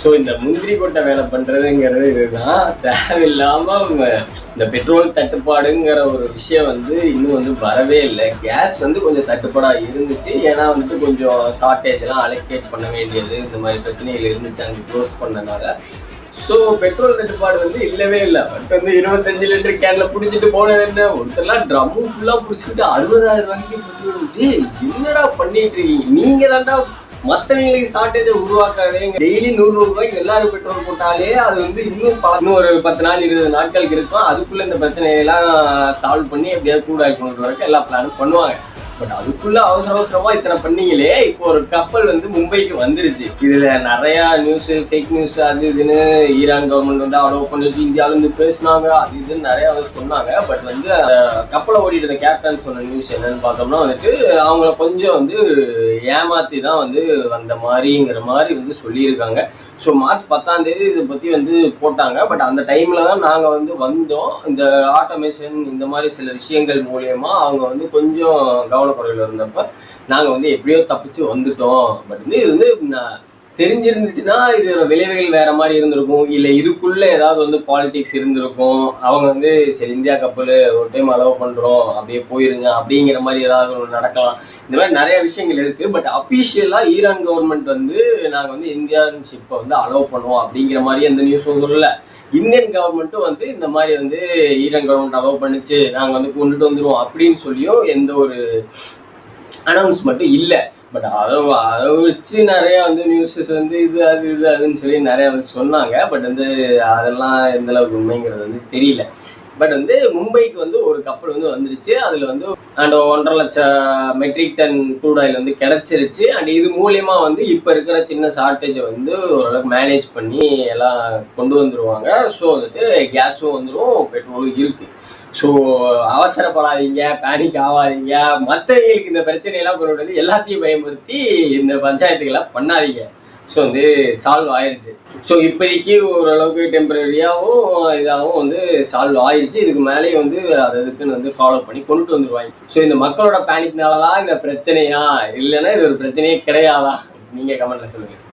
So இந்த முந்திரி கொட்டை வேலை பண்றதுங்கிறது இதுதான். தேவையில்லாம இந்த பெட்ரோல் தட்டுப்பாடுங்கிற ஒரு விஷயம் வந்து இன்னும் வந்து வரவே இல்லை. கேஸ் வந்து கொஞ்சம் தட்டுப்பாடா இருந்துச்சு, ஏன்னா வந்துட்டு கொஞ்சம் ஷார்ட்டேஜ் எல்லாம் அலோகேட் பண்ண வேண்டியது இந்த மாதிரி பிரச்சனைகள் இருந்துச்சு அங்கே க்ளோஸ் பண்ணனால. ஸோ பெட்ரோல் தட்டுப்பாடு வந்து இல்லவே இல்லை. பட் வந்து 25 லிட்டர் கேன்ல பிடிச்சிட்டு போனது என்ன, ஒருத்தர்லாம் ட்ரம்மு ஃபுல்லா பிடிச்சிக்கிட்டு 60,000 ரூபாய்க்கு என்னடா பண்ணிட்டு இருக்கீங்க நீங்க தான்டா மற்றவங்களுக்கு ஷார்ட்டேஜை உருவாக்காதே. டெய்லி 100 ரூபாய்க்கு எல்லாரும் பெட்ரோல் போட்டாலே அது வந்து இன்னும் ஒரு 10 நாள் 20 நாட்களுக்கு இருக்கும். அதுக்குள்ள இந்த பிரச்சனையெல்லாம் சால்வ் பண்ணி எப்படியாவது கூட ஆக்கணும் வரைக்கும் எல்லா பிளானும் பண்ணுவாங்க. பட் அதுக்குள்ள அவசரமா இத்தனை பண்ணீங்களே. இப்போ ஒரு கப்பல் வந்து மும்பைக்கு வந்துருச்சு. இதுல நிறைய நியூஸ், ஃபேக் நியூஸ், அது இதுன்னு ஈரான் கவர்மெண்ட் வந்து அலோவ் பண்ணிட்டு இந்தியாவில இருந்து பேசினாங்க, அது இதுன்னு நிறைய சொன்னாங்க. பட் வந்து கப்பலை ஓடிட்டு இருந்த கேப்டன் சொன்ன நியூஸ் என்னன்னு பார்த்தோம்னா வந்துட்டு அவங்கள கொஞ்சம் வந்து ஏமாத்தி தான் வந்து வந்த மாதிரிங்கிற மாதிரி வந்து சொல்லியிருக்காங்க. ஸோ மார்ச் 10ஆம் தேதி இதை பற்றி வந்து போட்டாங்க. பட் அந்த டைமில் தான் நாங்கள் வந்து வந்தோம். இந்த ஆட்டோமேஷன் இந்த மாதிரி சில விஷயங்கள் மூலயமா அவங்க வந்து கொஞ்சம் கவனக்குறையில் இருந்தப்ப நாங்கள் வந்து எப்படியோ தப்பிச்சு வந்துட்டோம். பட் வந்து இது வந்து தெரிஞ்சிருந்துச்சுன்னா இதோட விளைவுகள் வேற மாதிரி இருந்திருக்கும். இல்லை இதுக்குள்ள ஏதாவது வந்து பாலிடிக்ஸ் இருந்திருக்கும். அவங்க வந்து சரி இந்தியா கப்பல் ஒரு டைம் அலோவ் பண்ணுறோம் அப்படியே போயிருங்க அப்படிங்கிற மாதிரி ஏதாவது ஒன்று நடக்கலாம். இந்த மாதிரி நிறைய விஷயங்கள் இருக்கு. பட் அஃபிஷியலாக ஈரான் கவர்மெண்ட் வந்து நாங்கள் வந்து இந்தியன் ஷிப்பை வந்து அலோவ் பண்ணுவோம் அப்படிங்கிற மாதிரி எந்த நியூஸும் சொல்லல. இந்தியன் கவர்மெண்ட்டும் வந்து இந்த மாதிரி வந்து ஈரான் கவர்மெண்ட் அலோவ் பண்ணிச்சு நாங்கள் வந்து கொண்டுட்டு வந்துடுவோம் அப்படின்னு சொல்லியும் எந்த ஒரு அனௌன்ஸ்மெண்ட்டும் இல்லை. பட் அதை வச்சு நிறைய வந்து நியூஸஸ் வந்து இது அதுன்னு சொல்லி நிறைய வந்து சொன்னாங்க. பட் வந்து அதெல்லாம் எந்த அளவுக்கு உண்மைங்கிறது வந்து தெரியல. பட் வந்து மும்பைக்கு வந்து ஒரு கப்பல் வந்து வந்துருச்சு. அதில் வந்து அண்ட் 1.5 லட்சம் மெட்ரிக் டன் க்ரூட் ஆயில் வந்து கிடைச்சிருச்சு. அண்ட் இது மூலியமா வந்து இப்போ இருக்கிற சின்ன ஷார்ட்டேஜை வந்து ஓரளவுக்கு மேனேஜ் பண்ணி எல்லாம் கொண்டு வந்துருவாங்க. ஸோ வந்துட்டு கேஸும் வந்துடும், பெட்ரோலும் இருக்கு. ஸோ அவசரப்படாதீங்க, பேனிக் ஆகாதீங்க. மற்றவங்களுக்கு இந்த பிரச்சனையெல்லாம் கொண்டு வந்து எல்லாத்தையும் பயன்படுத்தி இந்த பஞ்சாயத்துக்கெல்லாம் பண்ணாதீங்க. ஸோ வந்து சால்வ் ஆயிடுச்சு. ஸோ இப்போதைக்கு ஓரளவுக்கு டெம்பரரியாகவும் இதாகவும் வந்து சால்வ் ஆயிடுச்சு. இதுக்கு மேலேயும் வந்து அதுக்குன்னு வந்து ஃபாலோ பண்ணி கொண்டுட்டு வந்துடுவாங்க. ஸோ இந்த மக்களோட பேனிக்னால தான் இந்த பிரச்சனையா, இல்லைன்னா இது ஒரு பிரச்சனையே கிடையாதா? நீங்கள் கமெண்ட்ல சொல்லுங்கள்.